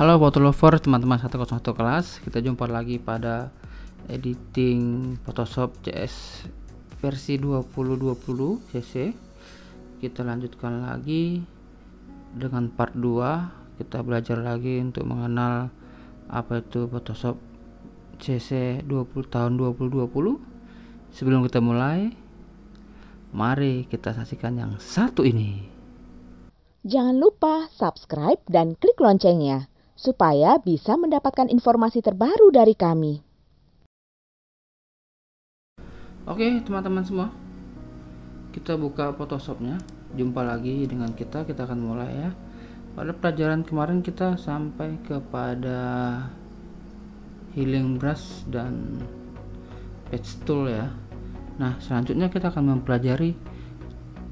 Halo Photo Lover, teman-teman 101 kelas. Kita jumpa lagi pada editing Photoshop CS versi 2020 CC. Kita lanjutkan lagi dengan part 2. Kita belajar lagi untuk mengenal apa itu Photoshop CC 20 tahun 2020. Sebelum kita mulai, mari kita saksikan yang satu ini. Jangan lupa subscribe dan klik loncengnya supaya bisa mendapatkan informasi terbaru dari kami. Oke teman-teman semua, kita buka Photoshopnya. Jumpa lagi dengan kita akan mulai ya. Pada pelajaran kemarin kita sampai kepada healing brush dan patch tool ya. Nah selanjutnya kita akan mempelajari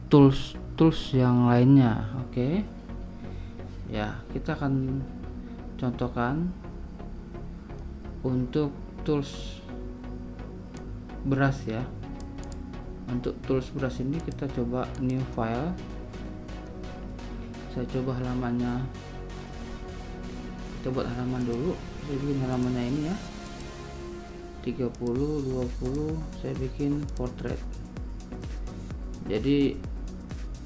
tools yang lainnya. Oke ya, kita akan contohkan untuk tools brush ya. Untuk tools brush ini kita coba new file. Saya coba halamannya, kita buat halaman dulu. Saya bikin halamannya ini ya, 30 20. Saya bikin portrait, jadi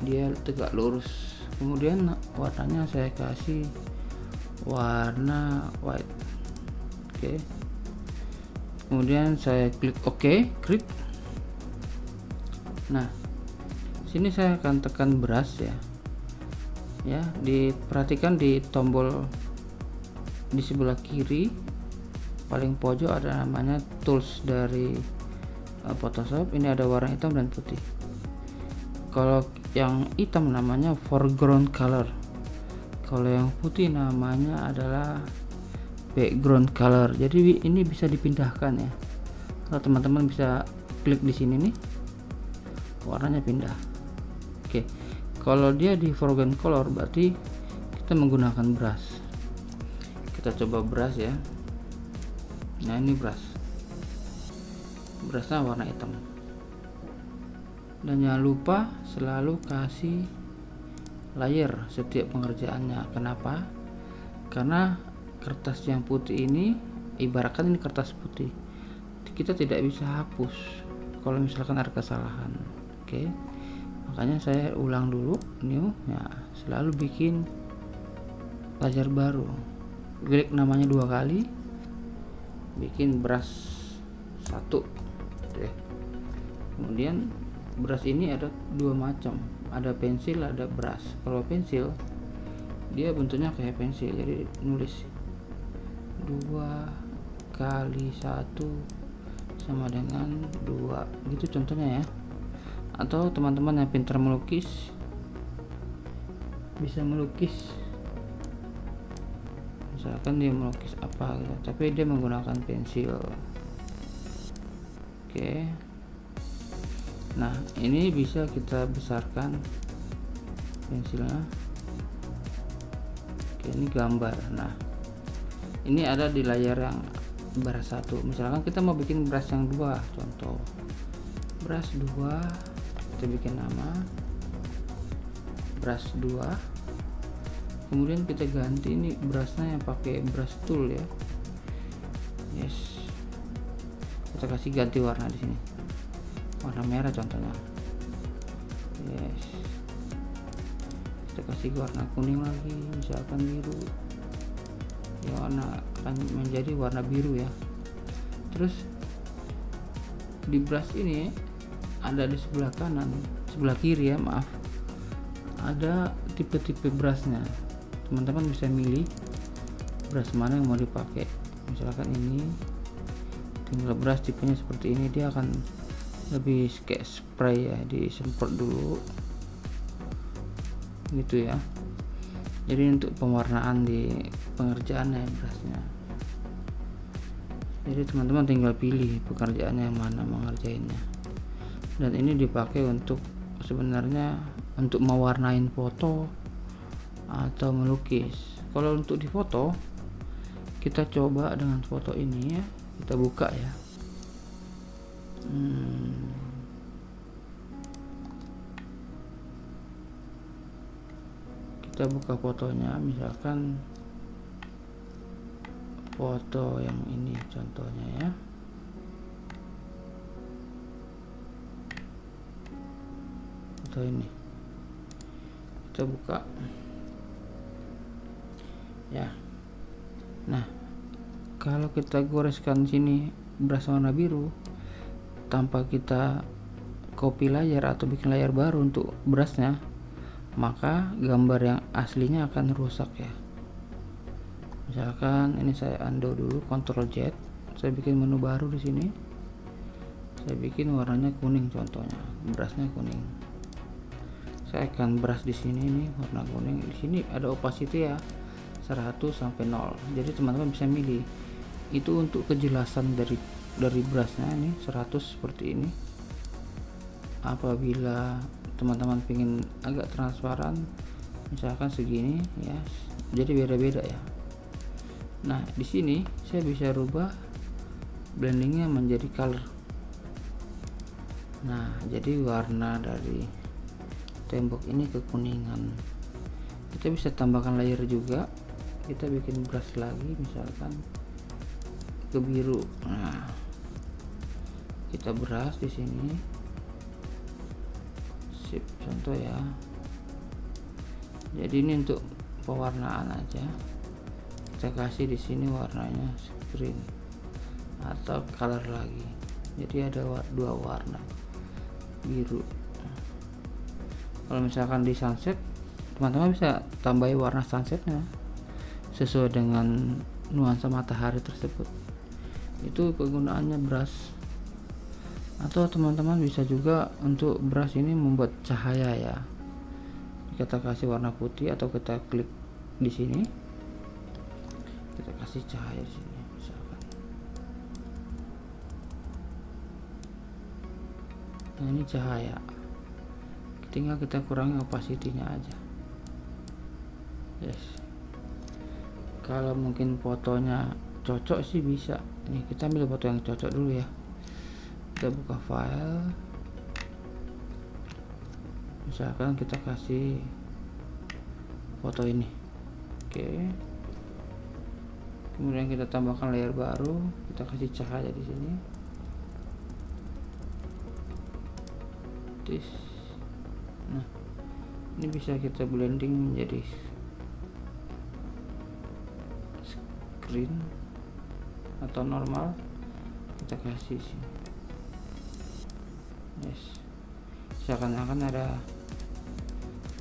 dia tegak lurus. Kemudian warnanya saya kasih warna white. Oke. Kemudian saya klik OK, klik. Nah sini saya akan tekan brush ya, diperhatikan di tombol di sebelah kiri paling pojok ada namanya tools dari Photoshop. Ini ada warna hitam dan putih. Kalau yang hitam namanya foreground color, kalau yang putih namanya adalah background color. Jadi ini bisa dipindahkan ya. Kalau teman-teman bisa klik di sini nih, warnanya pindah. Oke, kalau dia di foreground color berarti kita menggunakan brush. Kita coba brush ya. Nah ini brushnya warna hitam. Dan jangan lupa selalu kasih layer setiap pengerjaannya. Kenapa? Karena kertas yang putih ini, ibaratkan ini kertas putih, kita tidak bisa hapus kalau misalkan ada kesalahan. Oke, makanya saya ulang dulu new ya, selalu bikin layer baru, klik namanya 2 kali, bikin brush 1. Oke. Kemudian brush ini ada 2 macam, ada pensil, ada brush. Kalau pensil dia bentuknya kayak pensil, jadi nulis 2 kali 1 sama dengan 2 gitu contohnya ya. Atau teman-teman yang pintar melukis bisa melukis, misalkan dia melukis apa gitu, tapi dia menggunakan pensil. Oke. Nah ini bisa kita besarkan pensilnya. Oke, ini gambar. Nah ini ada di layar yang brush 1. Misalkan kita mau bikin brush yang 2, contoh brush 2, kita bikin nama brush 2. Kemudian kita ganti ini brushnya yang pakai brush tool ya. Yes, kita kasih ganti warna di sini, warna merah contohnya. Yes, kita kasih warna kuning lagi, misalkan biru ya, warna akan menjadi warna biru ya. Terus di brush ini ada di sebelah kanan, sebelah kiri ya, maaf, ada tipe-tipe brushnya. Teman-teman bisa milih brush mana yang mau dipakai. Misalkan ini, tinggal brush tipenya seperti ini, dia akan lebih kayak spray ya, disemprot dulu gitu ya. Jadi untuk pewarnaan di pengerjaannya brushnya, jadi teman-teman tinggal pilih pekerjaannya yang mana mengerjainnya. Dan ini dipakai untuk sebenarnya untuk mewarnain foto atau melukis. Kalau untuk di foto, kita coba dengan foto ini ya, kita buka ya. Kita buka fotonya, misalkan foto yang ini contohnya ya. Foto ini kita buka ya. Nah, kalau kita goreskan sini brush warna biru tanpa kita copy layar atau bikin layar baru untuk brushnya, maka gambar yang aslinya akan rusak ya. Misalkan ini saya undo dulu, Ctrl Z, saya bikin menu baru di sini. Saya bikin warnanya kuning contohnya, brushnya kuning. Saya akan brush di sini nih warna kuning. Di sini ada opacity ya 100 sampai 0. Jadi teman-teman bisa milih. Itu untuk kejelasan dari brushnya ini 100 seperti ini. Apabila teman-teman ingin agak transparan, misalkan segini ya. Jadi beda-beda ya. Nah, di sini saya bisa rubah blendingnya menjadi color. Nah, jadi warna dari tembok ini kekuningan. Kita bisa tambahkan layer juga. Kita bikin brush lagi, misalkan ke biru. Nah, kita brush di sini. Sip, contoh ya. Jadi ini untuk pewarnaan aja. Kita kasih di sini warnanya screen atau color lagi. Jadi ada dua warna biru. Kalau misalkan di sunset, teman-teman bisa tambahi warna sunsetnya sesuai dengan nuansa matahari tersebut. Itu kegunaannya brush. Atau teman-teman bisa juga untuk brush ini membuat cahaya ya. Kita kasih warna putih atau kita klik di sini. Kita kasih cahaya di sini misalkan. Nah, ini cahaya. Tinggal kita kurangi opacity-nya aja. Yes. Kalau mungkin fotonya cocok sih bisa. Ini kita ambil foto yang cocok dulu ya. Kita buka file. Misalkan kita kasih foto ini. Oke. Kemudian kita tambahkan layer baru, kita kasih cahaya di sini. Nah, ini bisa kita blending menjadi screen atau normal. Kita kasih sini. Yes. Seakan-akan ada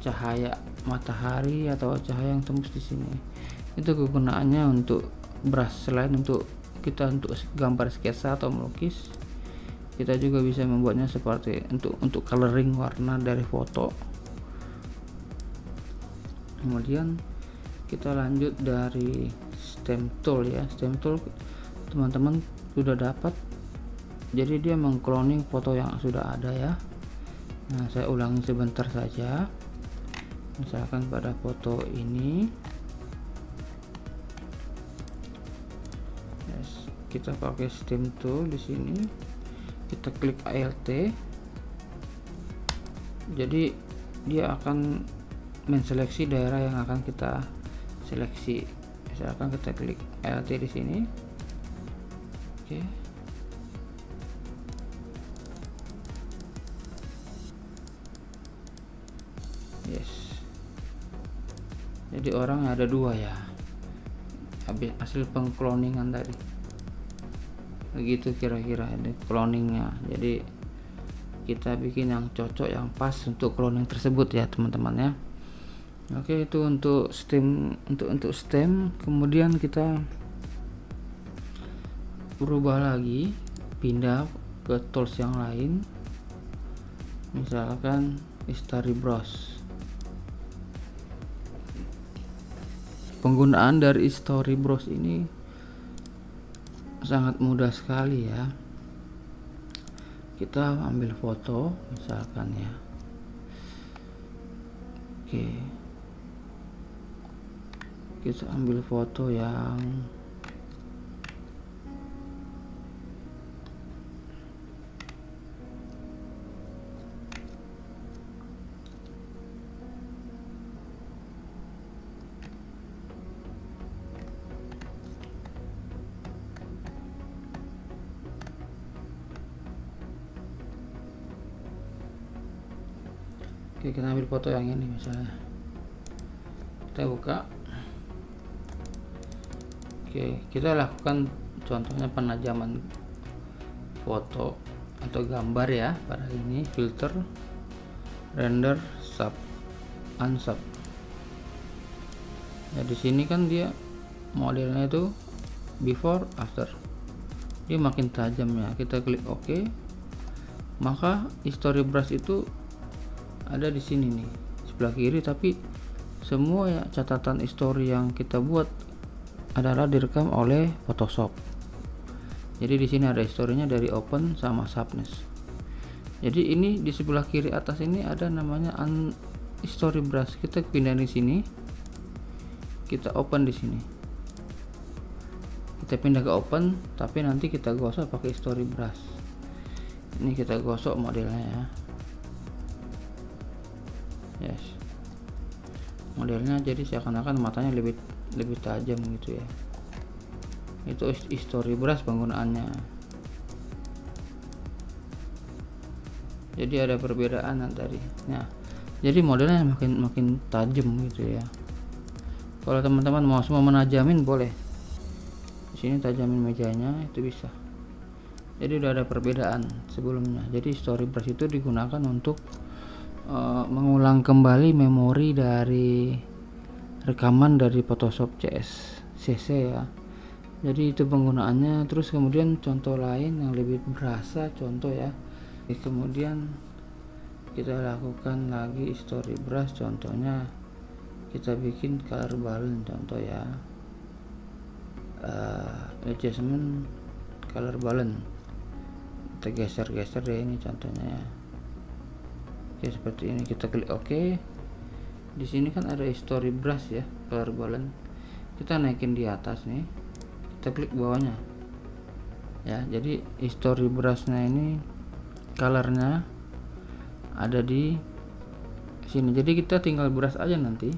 cahaya matahari atau cahaya yang tembus di sini. Itu kegunaannya untuk brush. Selain untuk kita untuk gambar sketsa atau melukis, kita juga bisa membuatnya seperti untuk coloring warna dari foto. Kemudian kita lanjut dari stem tool ya. Stem tool teman-teman sudah dapat. Jadi dia mengcloning foto yang sudah ada ya. Nah, saya ulangi sebentar saja. Misalkan pada foto ini, yes, kita pakai stem tool di sini. Kita klik Alt. Jadi dia akan menseleksi daerah yang akan kita seleksi. Misalkan kita klik Alt di sini. Oke. Yes. Jadi orang ada dua ya. Habis hasil pengcloningan tadi. Begitu kira-kira ini cloningnya. Jadi kita bikin yang cocok, yang pas untuk cloning tersebut ya teman-teman ya. Oke, itu untuk stem, untuk stem. Kemudian kita berubah lagi, pindah ke tools yang lain. Misalkan Story Brush. Penggunaan dari Story Brush ini sangat mudah sekali ya. Kita ambil foto misalkan ya. Oke, kita ambil foto yang Oke, kita ambil foto yang ini misalnya, kita buka. Oke, kita lakukan contohnya penajaman foto atau gambar ya pada ini, filter, render, sub, unsub. Ya di sini kan dia modelnya itu before after, dia makin tajam ya. Kita klik OK, maka history brush itu ada di sini nih sebelah kiri, tapi semua ya catatan history yang kita buat adalah direkam oleh Photoshop. Jadi di sini ada historinya dari open sama subness. Jadi ini di sebelah kiri atas ini ada namanya history brush. Kita pindah di sini, kita open di sini, kita pindah ke open, tapi nanti kita gosok pakai history brush. Ini kita gosok modelnya ya. Yes, modelnya jadi seakan-akan matanya lebih tajam gitu ya. Itu history brush penggunaannya. Jadi ada perbedaan tadi. Nah, jadi modelnya makin tajam gitu ya. Kalau teman-teman mau semua menajamin boleh. Di sini tajamin mejanya itu bisa. Jadi udah ada perbedaan sebelumnya. Jadi history brush itu digunakan untuk mengulang kembali memori dari rekaman dari Photoshop CC ya. Jadi itu penggunaannya. Terus kemudian contoh lain yang lebih berasa, contoh ya. Kemudian kita lakukan lagi history brush, contohnya kita bikin color balance, contoh ya, adjustment color balance, kita geser-geser deh ini contohnya ya. Oke, seperti ini, kita klik OK. Di sini kan ada history brush ya, color balance. Kita naikin di atas nih, kita klik bawahnya ya. Jadi history brushnya ini colornya ada di sini. Jadi kita tinggal brush aja nanti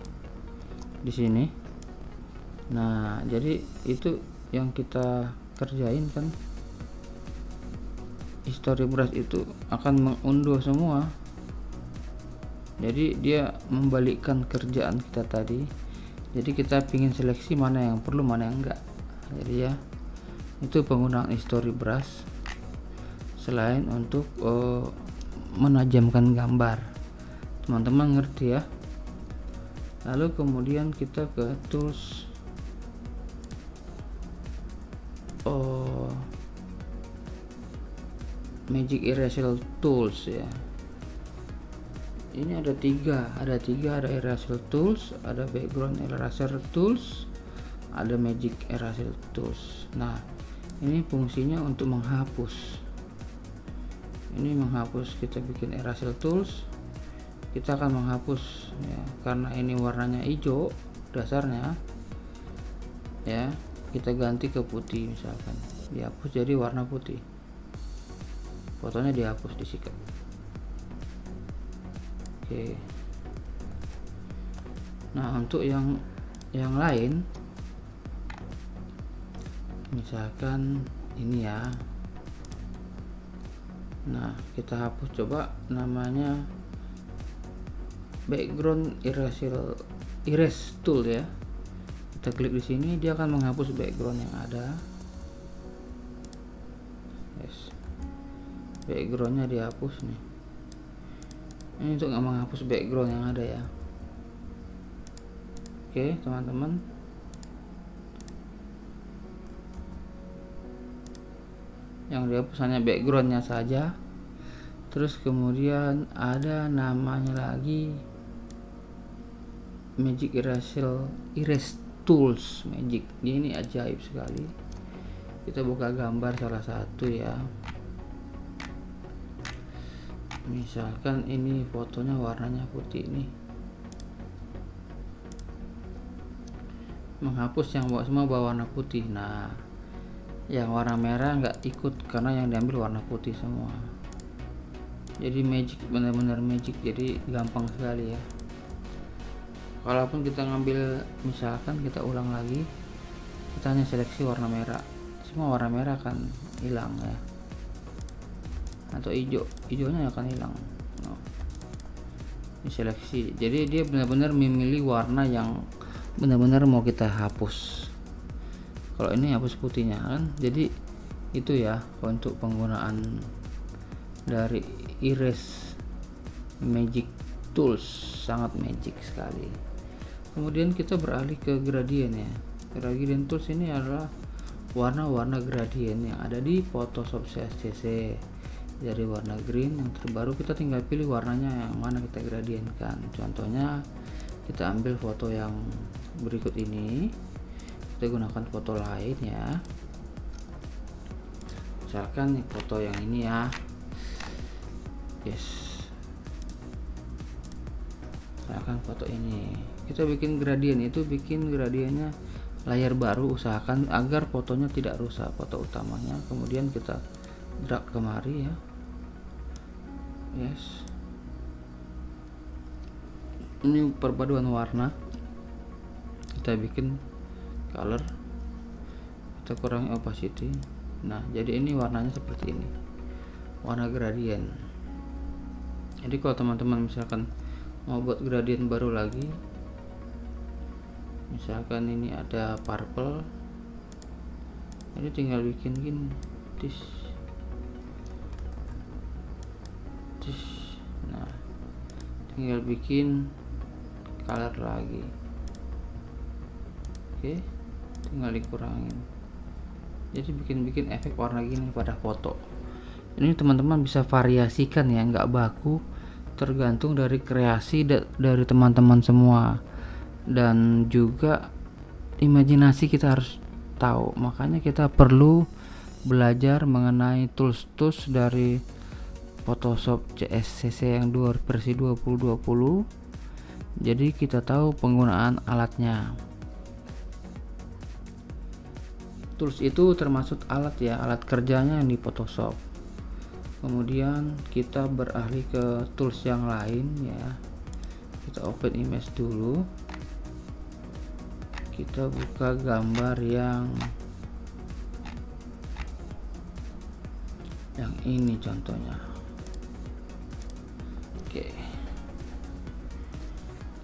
di sini. Nah, jadi itu yang kita kerjain kan. History brush itu akan mengunduh semua. Jadi dia membalikkan kerjaan kita tadi. Jadi kita pingin seleksi mana yang perlu, mana yang enggak. Jadi ya, itu penggunaan history brush selain untuk menajamkan gambar. Teman-teman ngerti ya. Lalu kemudian kita ke tools, Magic Eraser Tools ya. Ini ada tiga, ada Eraser Tools, ada Background Eraser Tools, ada Magic Eraser Tools. Nah, ini fungsinya untuk menghapus. Ini menghapus, kita bikin Eraser Tools, kita akan menghapus ya, karena ini warnanya hijau dasarnya ya, kita ganti ke putih, misalkan dihapus jadi warna putih, fotonya dihapus, disikat. Oke. Nah, untuk yang lain, misalkan ini ya. Nah, kita hapus, coba namanya Background Erase Tool ya. Kita klik di sini, dia akan menghapus background yang ada. Yes. Backgroundnya dihapus nih. Ini untuk nggak menghapus background yang ada ya. Oke teman-teman, yang dihapus hanya backgroundnya saja. Terus kemudian ada namanya lagi Magic Erase Tools Magic. Ini ajaib sekali. Kita buka gambar salah satu ya. Misalkan ini fotonya warnanya putih nih. Menghapus yang semua warna putih. Nah, yang warna merah nggak ikut karena yang diambil warna putih semua. Jadi magic, benar-benar magic. Jadi gampang sekali ya. Kalaupun kita ngambil, misalkan kita ulang lagi, kita hanya seleksi warna merah, semua warna merah akan hilang ya. Atau hijaunya akan hilang. seleksi. Jadi dia benar-benar memilih warna yang benar-benar mau kita hapus. Kalau ini hapus putihnya kan. Jadi itu ya untuk penggunaan dari Erase Magic Tools, sangat magic sekali. Kemudian kita beralih ke gradient ya. Gradient Tools ini adalah warna-warna gradient yang ada di Photoshop CSCC. Dari warna green yang terbaru, kita tinggal pilih warnanya yang mana kita gradientkan. Contohnya kita ambil foto yang berikut ini, kita gunakan foto lain ya, misalkan foto yang ini ya. Misalkan foto ini, kita bikin gradient, itu bikin gradiennya layar baru, usahakan agar fotonya tidak rusak, foto utamanya. Kemudian kita drag kemari ya. Ini perpaduan warna, kita bikin color, kita kurangi opacity. Nah, jadi ini warnanya seperti ini, warna gradient. Jadi kalau teman-teman misalkan mau buat gradient baru lagi, misalkan ini ada purple, ini tinggal bikin gini, nah tinggal bikin color lagi. Oke, tinggal dikurangin, jadi bikin efek warna gini pada foto. Ini teman-teman bisa variasikan ya, nggak baku, tergantung dari kreasi dari teman-teman semua, dan juga imajinasi kita harus tahu. Makanya kita perlu belajar mengenai tools dari Photoshop CSCC yang versi 2020. Jadi kita tahu penggunaan alatnya. Tools itu termasuk alat ya, alat kerjanya yang di Photoshop. Kemudian kita beralih ke tools yang lain ya. Kita open image dulu, kita buka gambar yang ini contohnya. Oke,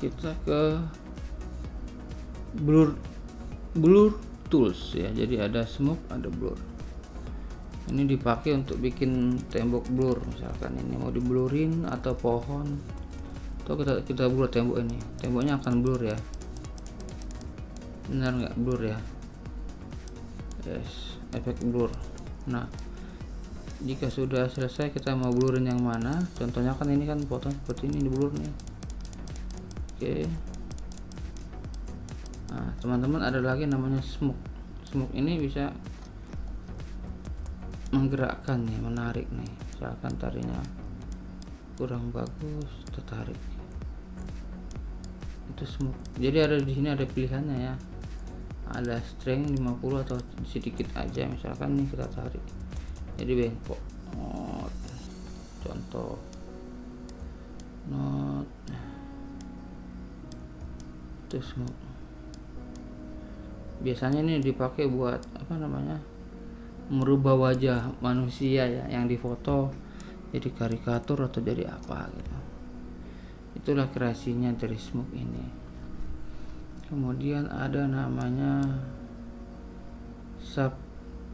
kita ke blur tools ya. Jadi ada smoke, ada blur. Ini dipakai untuk bikin tembok blur, misalkan ini mau diblurin atau pohon, atau kita blur tembok ini, temboknya akan blur ya. Benar nggak blur ya? Efek blur. Nah, jika sudah selesai, kita mau blurin yang mana? Contohnya kan ini kan foto seperti ini, di blur nih. Oke. Nah, teman-teman ada lagi namanya smoke. Smoke ini bisa menggerakkan nih, menarik nih. Misalkan tarinya kurang bagus, tertarik. Itu smoke. Jadi ada di sini ada pilihannya ya. Ada strength 50 atau sedikit aja, misalkan nih kita tarik. Jadi bengkok. Contoh not itu smoke. Biasanya ini dipakai buat apa namanya, merubah wajah manusia ya yang difoto jadi karikatur atau jadi apa gitu. Itulah kreasinya dari smoke ini. Kemudian ada namanya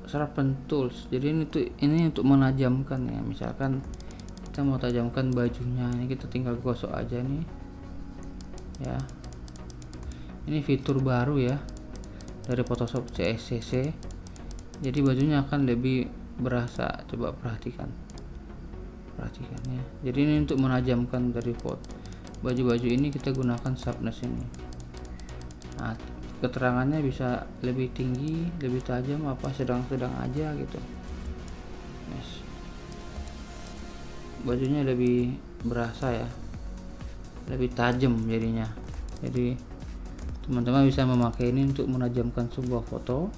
sharpen tools. Jadi ini untuk menajamkan ya. Misalkan kita mau tajamkan bajunya, ini kita tinggal gosok aja nih ya. Ini fitur baru ya dari Photoshop CSCC. Jadi bajunya akan lebih berasa. Coba perhatikan ya. Jadi ini untuk menajamkan dari baju-baju ini, kita gunakan sharpness ini. Nah, keterangannya bisa lebih tinggi, lebih tajam, apa sedang-sedang aja gitu. Bajunya lebih berasa ya, lebih tajam jadinya. Jadi teman-teman bisa memakai ini untuk menajamkan sebuah foto,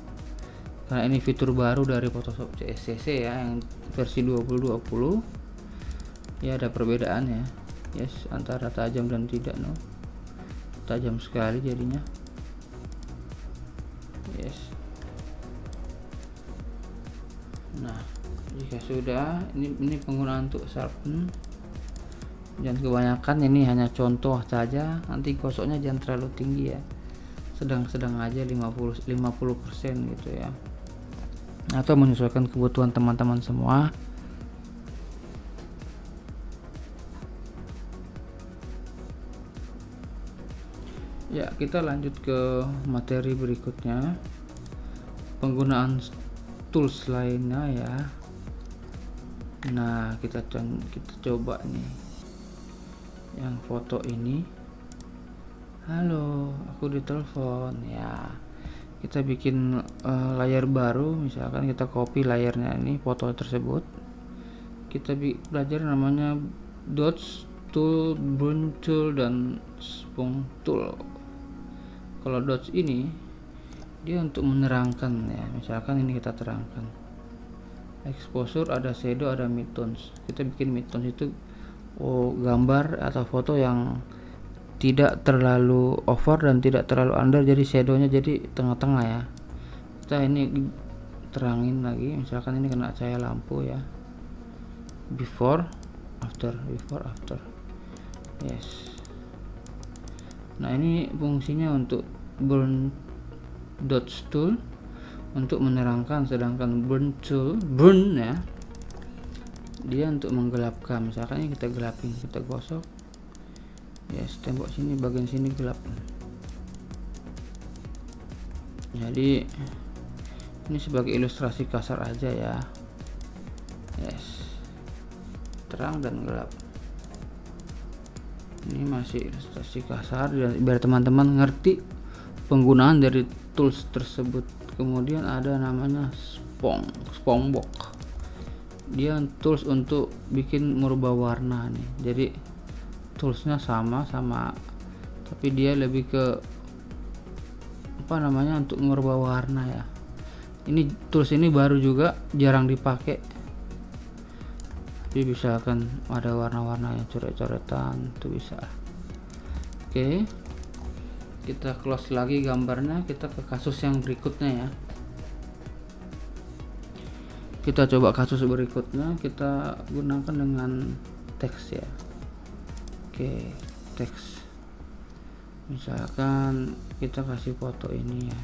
karena ini fitur baru dari Photoshop CSCC ya, yang versi 2020 ya. Ada perbedaan ya, antara tajam dan tidak. Tajam sekali jadinya. Nah, jika sudah, ini penggunaan untuk sharpen. jangan kebanyakan, ini hanya contoh saja, nanti gosoknya jangan terlalu tinggi ya, sedang-sedang aja 50% gitu ya, atau menyesuaikan kebutuhan teman-teman semua. Ya, kita lanjut ke materi berikutnya, penggunaan tools lainnya ya. Nah, kita coba nih yang foto ini. Halo, aku ditelepon ya. Kita bikin layar baru, misalkan kita copy layarnya ini, foto tersebut. Kita belajar namanya dots tool, burn tool, dan spong tool. Kalau dots ini dia untuk menerangkan ya, misalkan ini kita terangkan. Exposure, ada shadow, ada midtones. Kita bikin midtones itu gambar atau foto yang tidak terlalu over dan tidak terlalu under, jadi shadownya jadi tengah-tengah ya. Kita ini terangin lagi, misalkan ini kena cahaya lampu ya, before after. Yes. Nah, ini fungsinya untuk burn dots tool untuk menerangkan, sedangkan burn tool, burn ya, dia untuk menggelapkan. Misalkan ini kita gelapin, kita gosok. Yes, tembok sini, bagian sini gelap. Jadi ini sebagai ilustrasi kasar aja ya. Yes, terang dan gelap. Ini masih ilustrasi kasar biar teman-teman ngerti penggunaan dari tools tersebut. Kemudian ada namanya spongebob. Dia tools untuk bikin merubah warna nih. Jadi toolsnya sama tapi dia lebih ke untuk merubah warna ya. Ini tools ini baru juga, jarang dipakai. Tapi bisa kan ada warna-warna yang coret-coretan itu bisa. Oke, kita close lagi gambarnya, kita ke kasus yang berikutnya ya. Kita coba kasus berikutnya, kita gunakan dengan teks ya. Oke, teks. Misalkan kita kasih foto ini ya.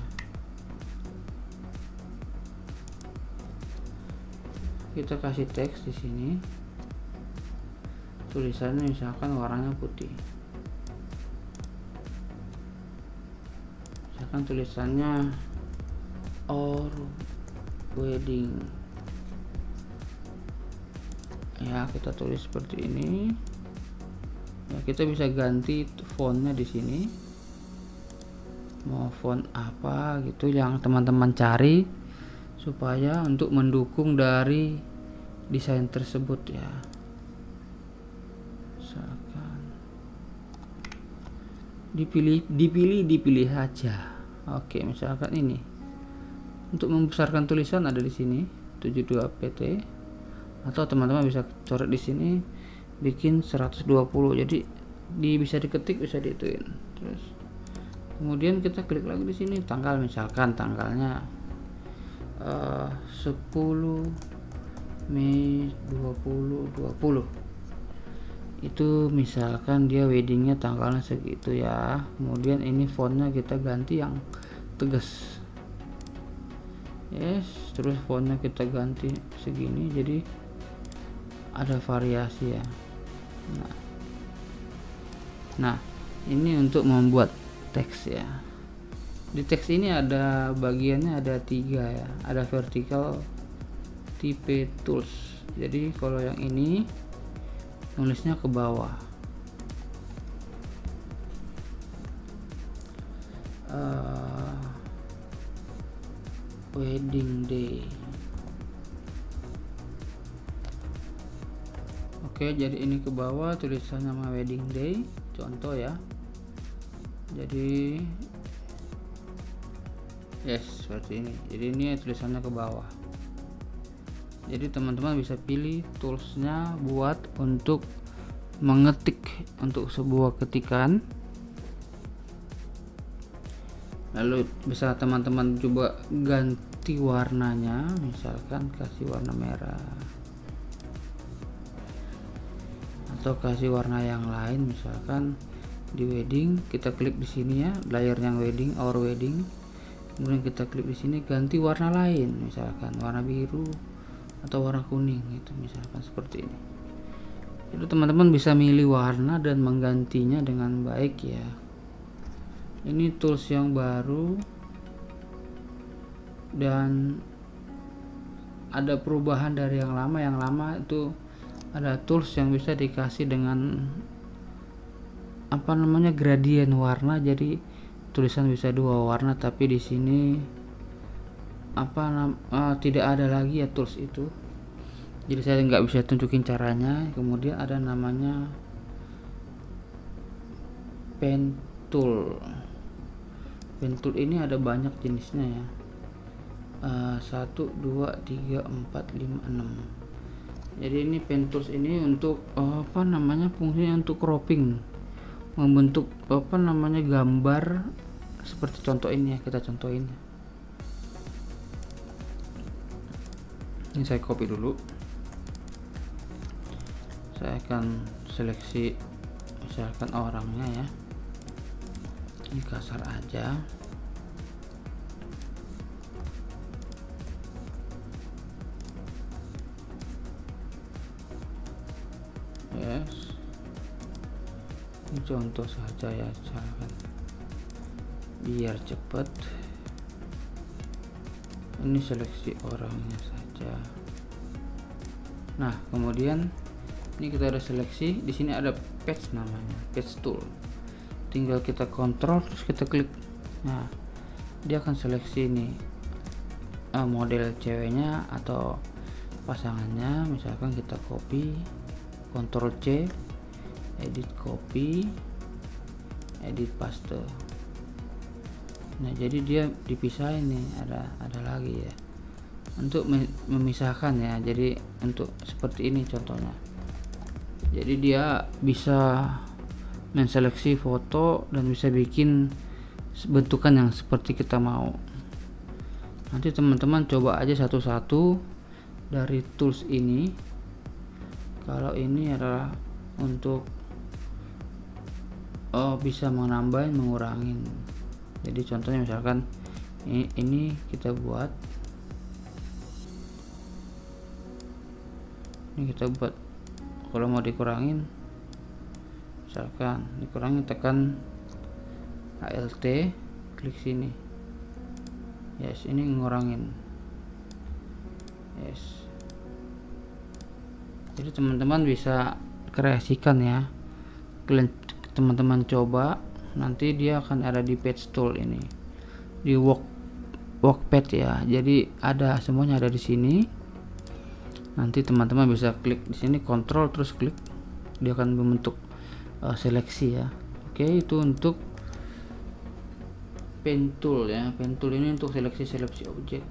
Kita kasih teks di sini. Tulisannya misalkan warnanya putih. Misalkan tulisannya or wedding. Ya, kita tulis seperti ini. Ya, kita bisa ganti fontnya di sini, mau font apa gitu yang teman-teman cari supaya untuk mendukung dari desain tersebut ya. Misalkan dipilih aja. Oke, misalkan ini untuk membesarkan tulisan ada di sini 72 pt, atau teman-teman bisa coret di sini bikin 120, jadi bisa diketik, bisa diituin. Terus kemudian kita klik lagi di sini tanggal, misalkan tanggalnya 10 Mei 2020, itu misalkan dia weddingnya tanggalnya segitu ya. Kemudian ini fontnya kita ganti yang tegas. Yes, terus fontnya kita ganti segini, jadi ada variasi ya. Nah, ini untuk membuat teks ya. Di teks ini ada bagiannya, ada 3 ya. Ada vertical, type, tools. Jadi kalau yang ini nulisnya ke bawah. Wedding day. Oke, jadi ini ke bawah tulisannya nama wedding day, contoh ya. Jadi yes, seperti ini. Jadi ini tulisannya ke bawah. Jadi teman-teman bisa pilih toolsnya buat untuk mengetik untuk sebuah ketikan. Lalu bisa teman-teman coba ganti warnanya, misalkan kasih warna merah atau kasih warna yang lain. Misalkan di wedding kita klik di sini ya, layer yang wedding, our wedding, kemudian kita klik di sini ganti warna lain, misalkan warna biru atau warna kuning gitu, misalkan seperti ini. Itu teman-teman bisa milih warna dan menggantinya dengan baik ya. Ini tools yang baru dan ada perubahan dari yang lama. Yang lama itu ada tools yang bisa dikasih dengan gradien warna, jadi tulisan bisa 2 warna, tapi di sini tidak ada lagi ya tools itu, jadi saya nggak bisa tunjukin caranya. Kemudian ada namanya pen tool. Pen tool ini ada banyak jenisnya ya, 1, 2, 3, 4, 5, 6. Jadi ini pen tools ini untuk fungsinya untuk cropping, membentuk gambar seperti contoh ini ya, kita contohin. Ini saya copy dulu, saya akan seleksi misalkan orangnya ya, ini kasar aja. Yes, ini contoh saja ya, misalkan biar cepat. Ini seleksi orangnya saja. Nah, kemudian ini kita ada seleksi, di sini ada patch, namanya patch tool. Tinggal kita kontrol terus kita klik. Nah, dia akan seleksi nih model ceweknya atau pasangannya. Misalkan kita copy, Ctrl C, edit copy, edit paste. Nah, jadi dia dipisahin nih, ada lagi ya untuk memisahkan ya. Jadi untuk seperti ini contohnya, jadi dia bisa menseleksi foto dan bisa bikin bentukan yang seperti kita mau. Nanti teman-teman coba aja satu-satu dari tools ini. Kalau ini adalah untuk bisa menambah, mengurangin. Jadi contohnya misalkan ini kita buat, ini kita buat, kalau mau dikurangin misalkan dikurangin, tekan Alt, klik sini, yes, ini ngurangin, yes. Jadi teman-teman bisa kreasikan ya, kalian teman-teman coba, nanti dia akan ada di page tool ini, di workpad ya. Jadi ada semuanya ada di sini. Nanti teman-teman bisa klik di sini, kontrol terus klik, dia akan membentuk seleksi ya. Oke, itu untuk pen tool ya. Pen tool ini untuk seleksi objek.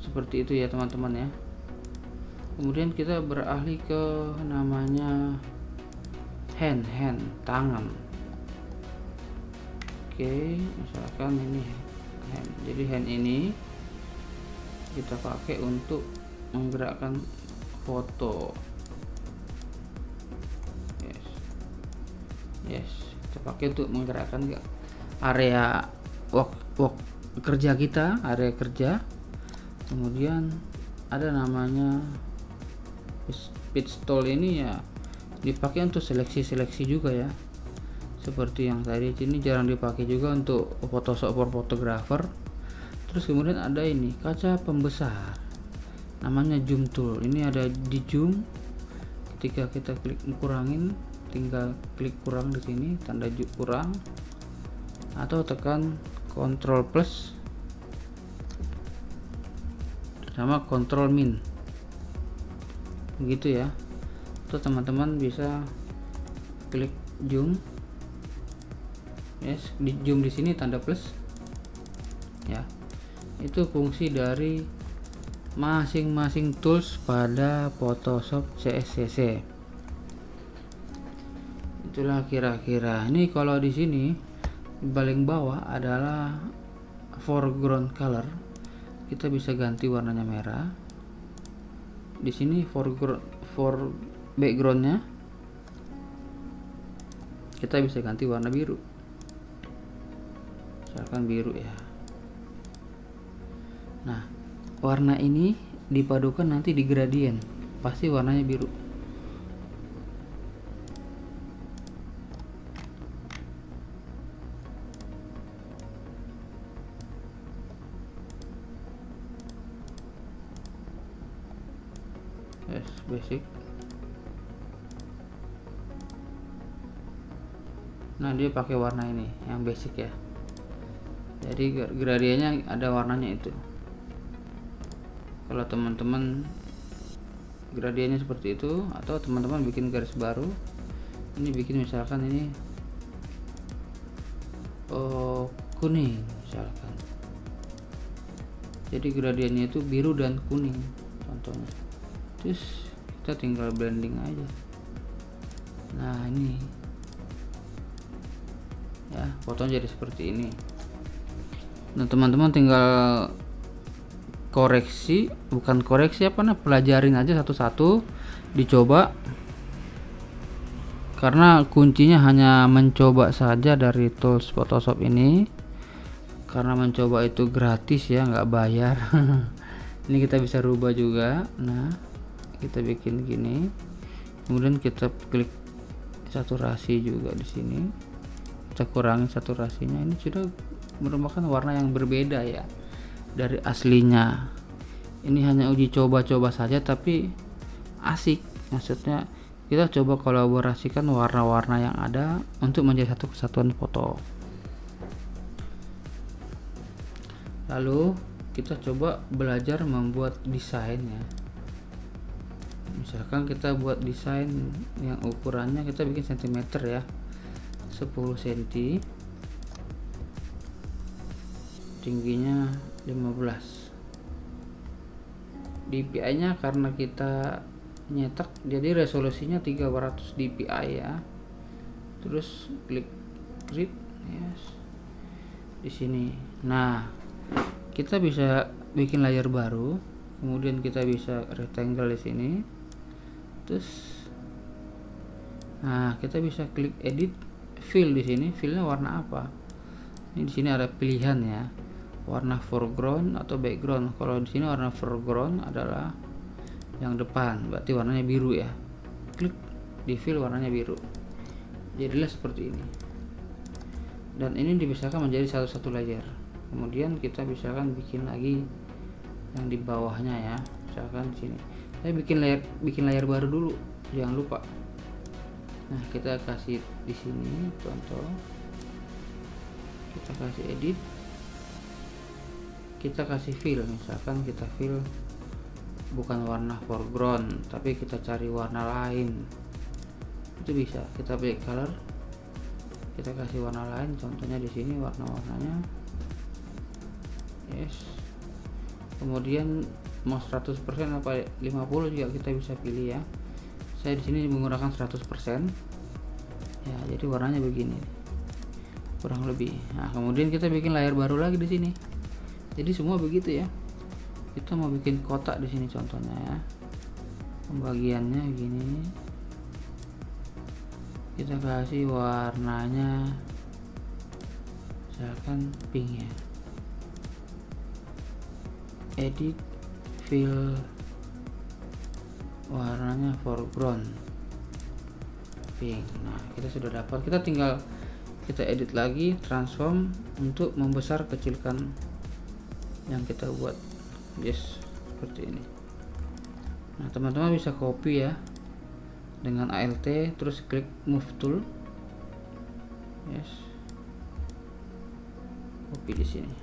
Seperti itu ya teman-teman ya. Kemudian kita beralih ke namanya hand, tangan. Oke, misalkan ini hand. Jadi hand ini kita pakai untuk menggerakkan foto. Yes, kita pakai untuk menggerakkan area work kerja kita, area kerja. Kemudian ada namanya pitch tool, ini ya dipakai untuk seleksi juga ya, seperti yang tadi. Ini jarang dipakai juga untuk Photoshop for photographer. Terus kemudian ada ini kaca pembesar, namanya zoom tool. Ini ada di zoom, ketika kita klik kurangin, tinggal klik kurang di sini, tanda kurang, atau tekan Ctrl plus sama Ctrl min, begitu ya. Itu teman-teman bisa klik zoom, yes, di zoom di sini tanda plus ya. Itu fungsi dari masing-masing tools pada Photoshop CSCC. Itulah kira-kira. Ini kalau di sini di paling bawah adalah foreground color, kita bisa ganti warnanya merah. Di sini for backgroundnya kita bisa ganti warna biru, misalkan biru ya. Nah, warna ini dipadukan nanti di gradien, pasti warnanya biru. Yes, basic. Nah, dia pakai warna ini yang basic ya, jadi gradiennya ada warnanya itu. Kalau teman-teman gradiennya seperti itu, atau teman-teman bikin garis baru, ini bikin misalkan ini kuning misalkan, jadi gradiennya itu biru dan kuning contohnya. Terus kita tinggal blending aja. Nah, ini ya, fotonya jadi seperti ini. Nah, teman-teman tinggal pelajarin aja satu-satu, dicoba, karena kuncinya hanya mencoba saja dari tools Photoshop ini, karena mencoba itu gratis ya, nggak bayar. Ini kita bisa rubah juga. Nah, kita bikin gini, kemudian kita klik saturasi juga di sini, kita kurangi saturasinya. Ini sudah merupakan warna yang berbeda ya dari aslinya. Ini hanya uji coba-coba saja, tapi asik. Maksudnya kita coba kolaborasikan warna-warna yang ada untuk menjadi satu kesatuan foto. Lalu kita coba belajar membuat desain ya. Misalkan kita buat desain yang ukurannya kita bikin sentimeter ya, 10 cm, tingginya 15. DPI nya karena kita nyetak jadi resolusinya 300 dpi ya. Terus klik grid, yes, di sini. Nah, kita bisa bikin layer baru, kemudian kita bisa rectangle di sini. Terus nah, kita bisa klik edit fill di sini. Fillnya warna apa? Ini di sini ada pilihan ya, warna foreground atau background. Kalau di sini warna foreground adalah yang depan, berarti warnanya biru ya. Klik di fill, warnanya biru, jadilah seperti ini. Dan ini dipisahkan menjadi satu-satu layer. Kemudian kita misalkan bikin lagi yang di bawahnya ya, misalkan di sini. Saya bikin layar baru dulu, jangan lupa. Nah, kita kasih di sini contoh. Kita kasih edit, kita kasih fill, misalkan kita fill bukan warna foreground tapi kita cari warna lain, itu bisa. Kita pilih color, kita kasih warna lain, contohnya di sini warna-warnanya, yes. Kemudian mau 100% apa 50 juga kita bisa pilih ya. Saya di sini menggunakan 100% ya, jadi warnanya begini kurang lebih. Nah, kemudian kita bikin layar baru lagi di sini. Jadi semua begitu ya. Kita mau bikin kotak di sini contohnya ya. Pembagiannya gini. Kita kasih warnanya misalkan pink ya. Edit fill, warnanya foreground pink. Nah, kita sudah dapat. Kita tinggal kita edit lagi, transform untuk membesar kecilkan yang kita buat, yes, seperti ini. Nah, teman-teman bisa copy ya dengan Alt, terus klik move tool, yes, copy di sini.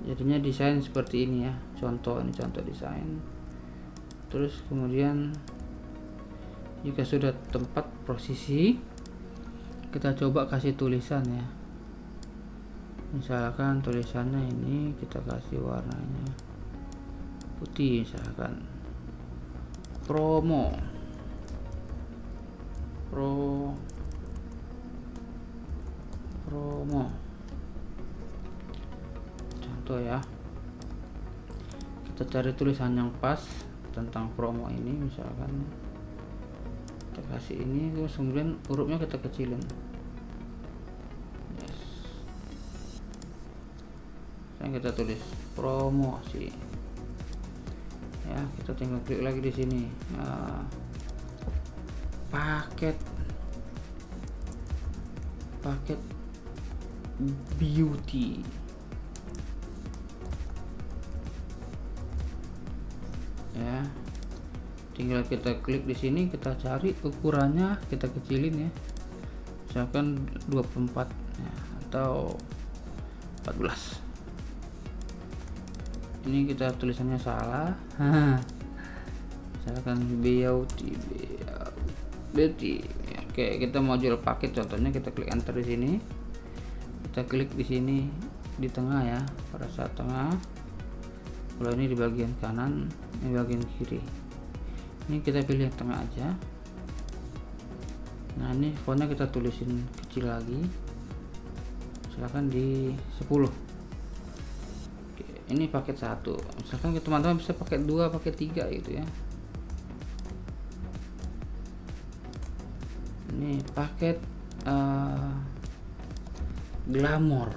Jadinya desain seperti ini ya, contoh, ini contoh desain. Terus kemudian jika sudah tempat posisi, kita coba kasih tulisan ya. Misalkan tulisannya ini kita kasih warnanya putih, misalkan promo contoh ya. Kita cari tulisan yang pas tentang promo ini, misalkan kita kasih ini, terus kemudian hurufnya kita kecilin. Sekarang kita tulis promosi ya, kita tinggal klik lagi di sini, paket beauty ya, tinggal kita klik di sini, kita cari ukurannya, kita kecilin ya, misalkan 24 ya, atau 14. Ini kita tulisannya salah, misalkan beauty. Oke, kita mau jual paket, contohnya kita klik enter di sini, kita klik di sini di tengah ya, pada saat tengah. Kalau ini di bagian kanan, ini bagian kiri. Ini kita pilih yang tengah aja. Nah, ini fontnya kita tulisin kecil lagi, misalkan di 10. Oke, ini paket 1, misalkan teman-teman bisa paket 2, paket 3 gitu ya. Ini paket glamour.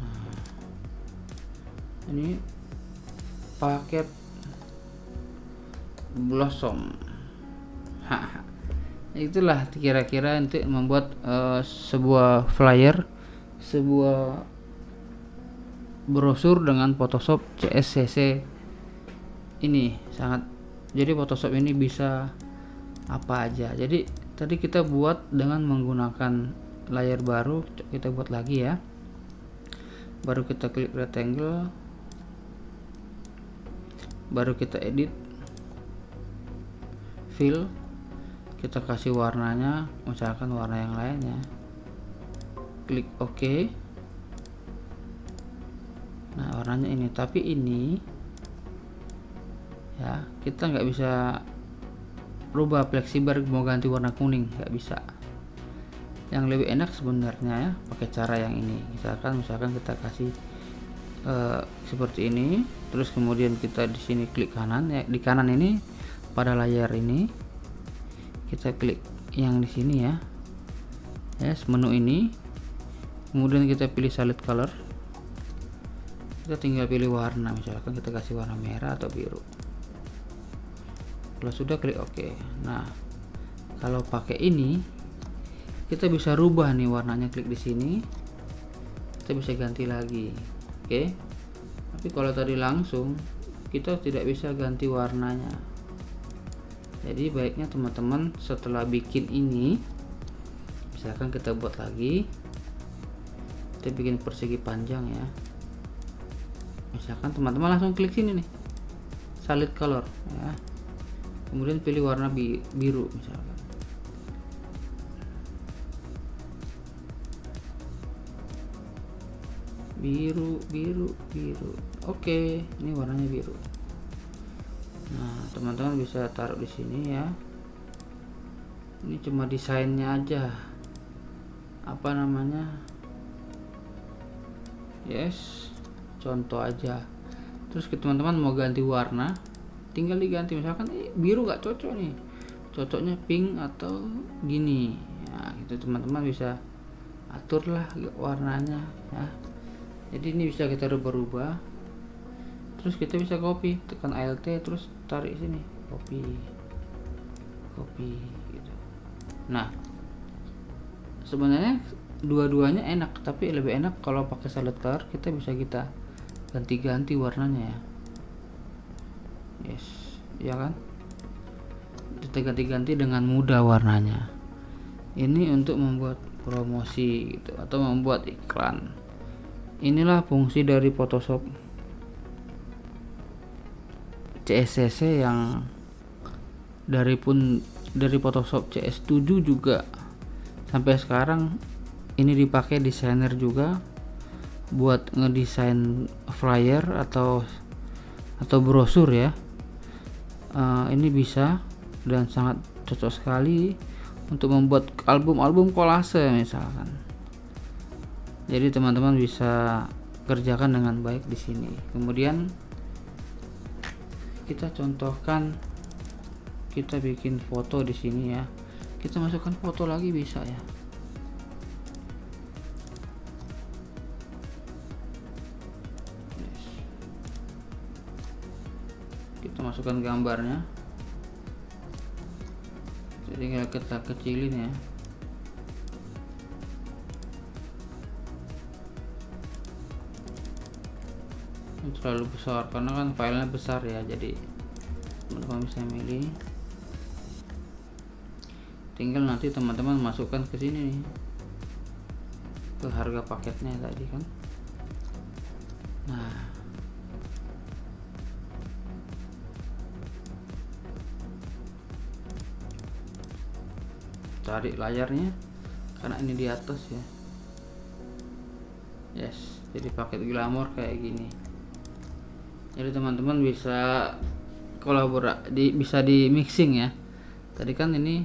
Nah, ini paket blossom. Itulah kira-kira untuk membuat sebuah flyer, sebuah brosur dengan Photoshop CSCC ini sangat. Jadi Photoshop ini bisa apa aja. Jadi tadi kita buat dengan menggunakan layar baru, kita buat lagi ya. Baru kita klik rectangle, baru kita edit, fill, kita kasih warnanya, misalkan warna yang lainnya, klik OK. Nah, warnanya ini, tapi ini ya, kita nggak bisa rubah fleksibel mau ganti warna kuning, nggak bisa. Yang lebih enak sebenarnya ya pakai cara yang ini. Misalkan kita kasih seperti ini, terus kemudian kita di sini klik kanan ya, di kanan ini pada layar ini kita klik yang di sini ya, yes, menu ini, kemudian kita pilih solid color, kita tinggal pilih warna, misalkan kita kasih warna merah atau biru. Kalau sudah, klik OK. Nah, kalau pakai ini kita bisa rubah nih warnanya, klik di sini, kita bisa ganti lagi. Oke. Tapi kalau tadi langsung kita tidak bisa ganti warnanya. Jadi baiknya teman-teman setelah bikin ini, misalkan kita buat lagi, kita bikin persegi panjang ya. Misalkan teman-teman langsung klik sini nih, solid color ya. Kemudian pilih warna biru misalkan. Biru. Oke, ini warnanya biru. Nah, teman-teman bisa taruh di sini ya. Ini cuma desainnya aja. Apa namanya? Yes, contoh aja. Terus teman-teman mau ganti warna, tinggal diganti, misalkan biru gak cocok nih, cocoknya pink atau gini ya, gitu teman-teman bisa aturlah warnanya ya. Jadi ini bisa kita rubah-rubah, terus kita bisa copy, tekan Alt terus tarik sini, copy gitu. Nah, sebenarnya dua-duanya enak, tapi lebih enak kalau pakai solid color, kita bisa ganti-ganti warnanya ya. Yes, ya kan? Kita ganti-ganti dengan mudah warnanya. Ini untuk membuat promosi gitu, atau membuat iklan. Inilah fungsi dari Photoshop CSCC yang dari Photoshop CS7 juga sampai sekarang ini dipakai desainer juga buat ngedesain flyer atau brosur ya. Ini bisa dan sangat cocok sekali untuk membuat album kolase misalkan. Jadi teman-teman bisa kerjakan dengan baik di sini. Kemudian kita contohkan, kita bikin foto di sini ya, kita masukkan foto lagi bisa ya. Kita masukkan gambarnya, jadi kita kecilin ya. Ini terlalu besar karena kan filenya besar ya, jadi teman-teman bisa milih, tinggal nanti teman-teman masukkan ke sini nih, ke harga paketnya tadi kan. Nah, tarik layarnya karena ini di atas ya. Yes, jadi paket Glamour kayak gini. Jadi teman-teman bisa bisa di mixing ya. Tadi kan ini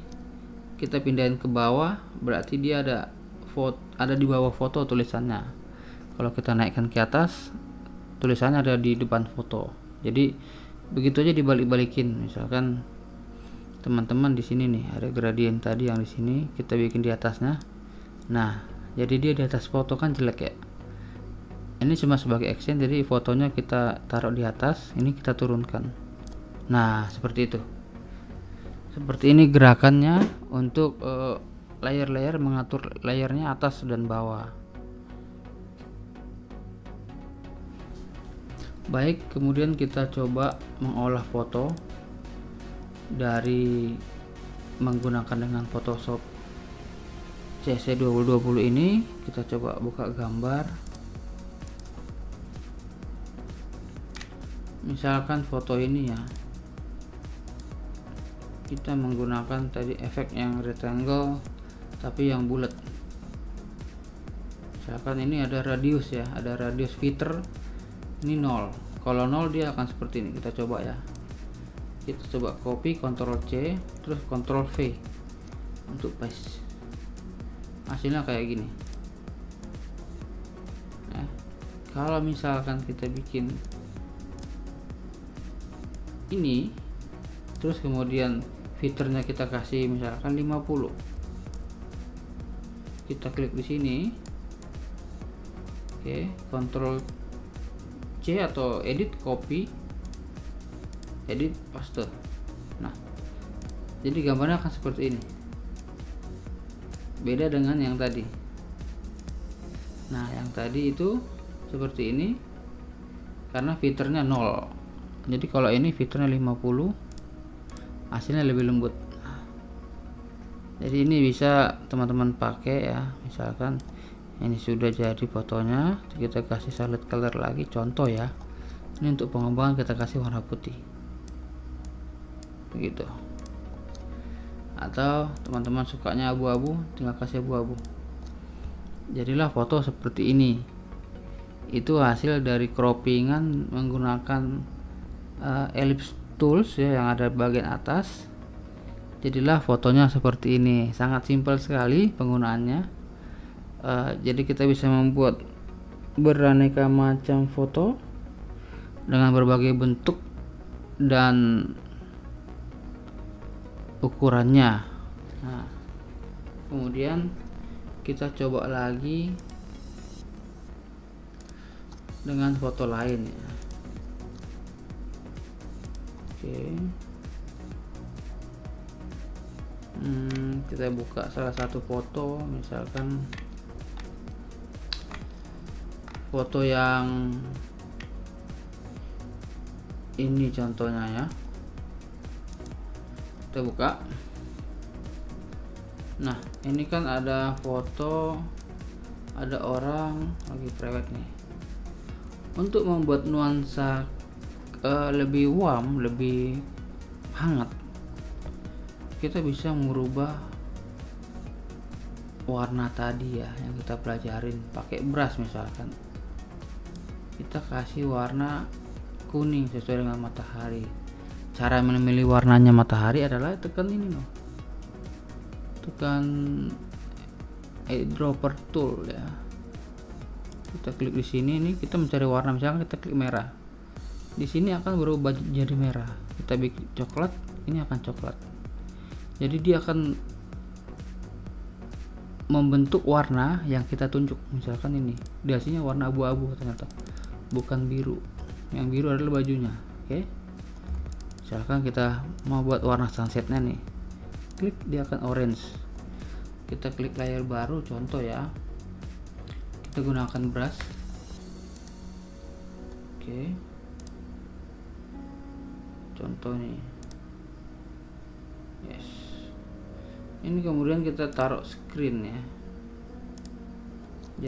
kita pindahin ke bawah, berarti dia ada di bawah foto tulisannya. Kalau kita naikkan ke atas, tulisannya ada di depan foto. Jadi begitu aja dibalik-balikin. Misalkan teman-teman di sini nih ada gradient tadi yang di sini, kita bikin di atasnya. Nah, jadi dia di atas foto kan jelek ya. Ini cuma sebagai action, jadi fotonya kita taruh di atas, ini kita turunkan. Nah, seperti itu. Seperti ini gerakannya untuk layer-layer, mengatur layernya atas dan bawah. Baik, kemudian kita coba mengolah foto dari menggunakan dengan Photoshop CC 2020 ini. Kita coba buka gambar. Misalkan foto ini ya, kita menggunakan tadi efek yang rectangle tapi yang bulat. Misalkan ini ada radius ya, ada radius filter ini 0. Kalau 0 dia akan seperti ini. Kita coba ya, kita coba copy, Ctrl C, terus Ctrl V untuk paste. Hasilnya kayak gini. Nah, kalau misalkan kita bikin ini, terus kemudian filternya kita kasih misalkan 50, kita klik di sini, oke, Ctrl C atau edit, copy, edit, paste. Nah, jadi gambarnya akan seperti ini, beda dengan yang tadi. Nah, yang tadi itu seperti ini karena filternya 0. Jadi kalau ini filternya 50, hasilnya lebih lembut. Jadi ini bisa teman-teman pakai ya. Misalkan ini sudah jadi fotonya, kita kasih solid color lagi, contoh ya. Ini untuk pengembangan kita kasih warna putih, begitu. Atau teman-teman sukanya abu-abu, tinggal kasih abu-abu. Jadilah foto seperti ini. Itu hasil dari croppingan menggunakan ellipse tools ya, yang ada bagian atas. Jadilah fotonya seperti ini. Sangat simpel sekali penggunaannya. Jadi kita bisa membuat beraneka macam foto dengan berbagai bentuk dan ukurannya. Nah, kemudian kita coba lagi dengan foto lain ya. Kita buka salah satu foto, misalkan foto yang ini contohnya ya. Kita buka. Nah, ini kan ada foto, ada orang lagi prewed nih. Untuk membuat nuansa lebih warm, lebih hangat, kita bisa merubah warna tadi ya yang kita pelajarin pakai brush. Misalkan kita kasih warna kuning sesuai dengan matahari. Cara memilih warnanya matahari adalah tekan ini loh, tekan eyedropper tool ya. Kita klik di sini, ini kita mencari warna, misalkan kita klik merah. di sini akan berubah jadi merah. Kita bikin coklat, ini akan coklat. Jadi dia akan membentuk warna yang kita tunjuk. Misalkan ini, di hasilnya warna abu-abu ternyata, bukan biru. Yang biru adalah bajunya. Oke. Misalkan kita mau buat warna sunsetnya nih, klik dia akan orange. Kita klik layer baru, contoh ya. Kita gunakan brush. Oke. Contoh nih. Yes. Ini kemudian kita taruh screen ya.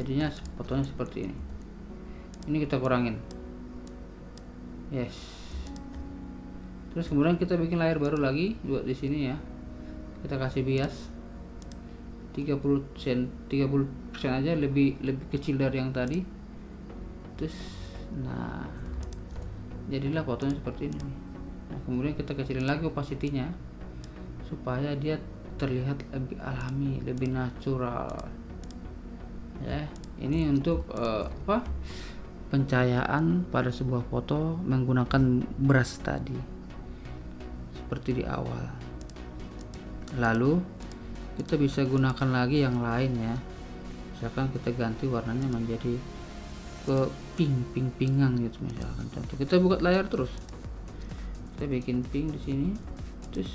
Jadinya fotonya seperti ini. Ini kita kurangin. Yes. Terus kemudian kita bikin layar baru lagi buat di sini ya. Kita kasih bias 30% aja, lebih kecil dari yang tadi. Terus nah, jadilah fotonya seperti ini. Nah, kemudian kita kecilin lagi opacity-nya supaya dia terlihat lebih alami, lebih natural. Ya, ini untuk pencahayaan pada sebuah foto menggunakan brush tadi, seperti di awal. Lalu kita bisa gunakan lagi yang lain ya. Misalkan kita ganti warnanya menjadi ke pingan gitu misalkan. Contoh, kita buka layar terus. Kita bikin pink di sini. Terus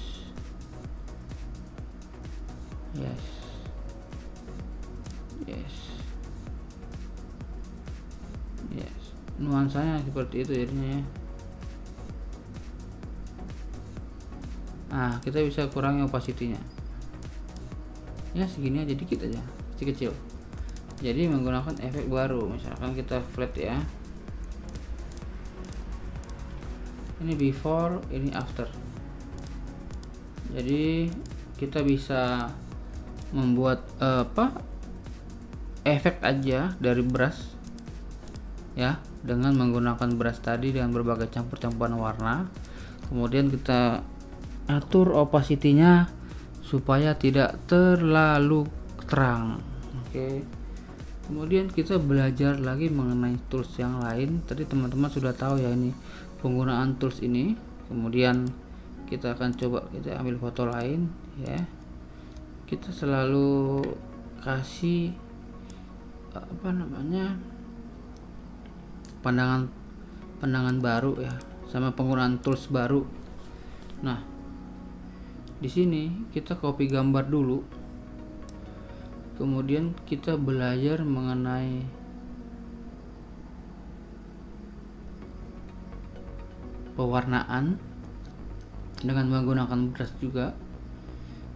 yes. Nuansanya seperti itu jadinya ya. Nah, kita bisa kurangi opacity-nya. Ya segini aja, dikit aja, kecil. Jadi menggunakan efek baru, misalkan kita flat ya. Ini before, ini after. Jadi kita bisa membuat efek aja dari brush ya, dengan menggunakan brush tadi dengan berbagai campur-campuran warna. Kemudian kita atur opacity-nya supaya tidak terlalu terang. Oke. Kemudian kita belajar lagi mengenai tools yang lain. Tadi teman-teman sudah tahu ya ini penggunaan tools ini. Kemudian kita akan coba kita ambil foto lain ya. Kita selalu kasih pandangan baru ya, sama penggunaan tools baru. Nah, di sini kita copy gambar dulu, kemudian kita belajar mengenai pewarnaan dengan menggunakan brush juga.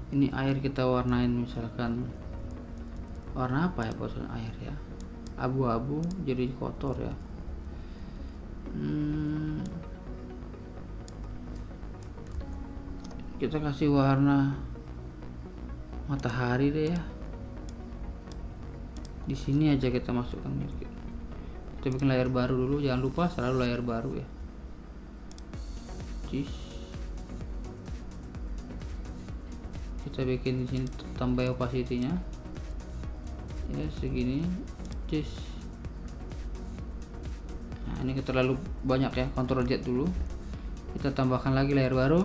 Ini air kita warnain, misalkan warna apa ya, bosan air ya, abu-abu jadi kotor ya. Kita kasih warna matahari deh ya. Di sini aja kita masukkan. Kita bikin layar baru dulu, jangan lupa selalu layar baru ya. Kita bikin di sini tambah opacity-nya ya segini. Nah, ini terlalu banyak ya, Ctrl Z dulu. Kita tambahkan lagi layar baru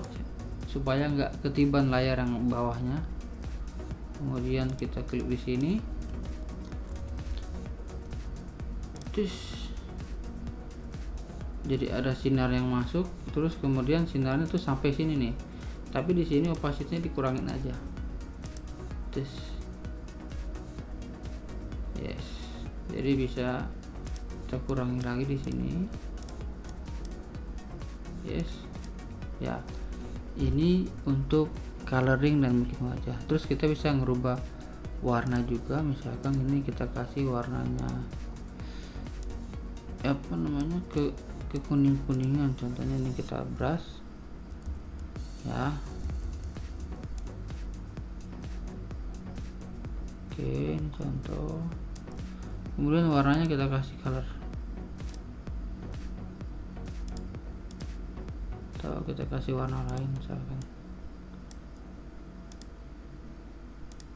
supaya nggak ketiban layar yang bawahnya. Kemudian kita klik di sini. Jadi ada sinar yang masuk, terus kemudian sinarnya tuh sampai sini nih. Tapi di sini opacity-nya dikurangin aja. Yes. Jadi bisa kita kurangi lagi di sini. Yes. Ya. Ini untuk coloring dan bikin wajah. Terus kita bisa ngerubah warna juga. Misalkan ini kita kasih warnanya ke kuning-kuningan. Contohnya ini kita brush ya. Oke, ini contoh. Kemudian warnanya kita kasih color, atau kita kasih warna lain misalkan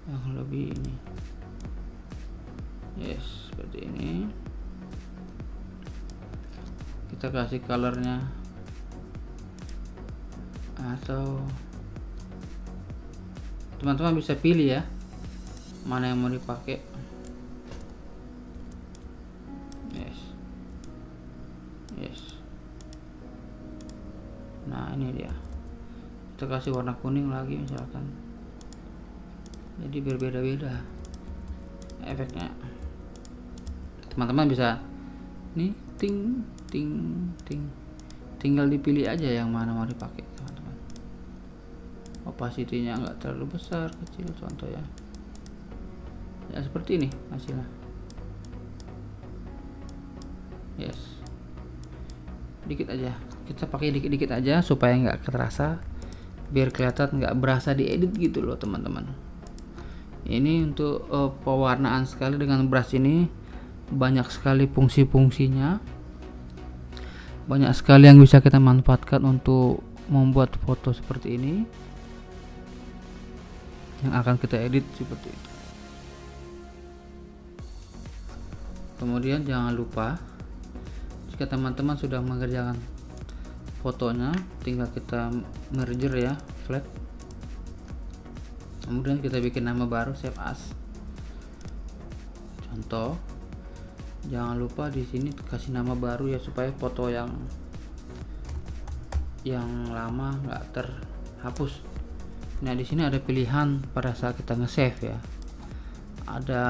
yang lebih ini. Yes, seperti ini. kita kasih colornya, atau teman-teman bisa pilih ya mana yang mau dipakai. Yes. Nah ini dia, kita kasih warna kuning lagi misalkan, jadi berbeda-beda efeknya. Teman-teman bisa nih ting ting ting, tinggal dipilih aja yang mana mau dipakai teman-teman. Opacity-nya nggak terlalu besar, kecil contoh ya. Ya seperti ini hasilnya. Yes, dikit aja, kita pakai dikit-dikit aja supaya nggak terasa, biar kelihatan nggak berasa diedit gitu loh teman-teman. Ini untuk pewarnaan sekali dengan brush ini, banyak sekali fungsi-fungsinya, banyak sekali yang bisa kita manfaatkan untuk membuat foto seperti ini yang akan kita edit seperti itu. Kemudian jangan lupa, jika teman-teman sudah mengerjakan fotonya, tinggal kita merger ya, flat. Kemudian kita bikin nama baru, save as. Contoh, jangan lupa di sini kasih nama baru ya, supaya foto yang lama nggak terhapus. Nah di sini ada pilihan pada saat kita nge-save ya, ada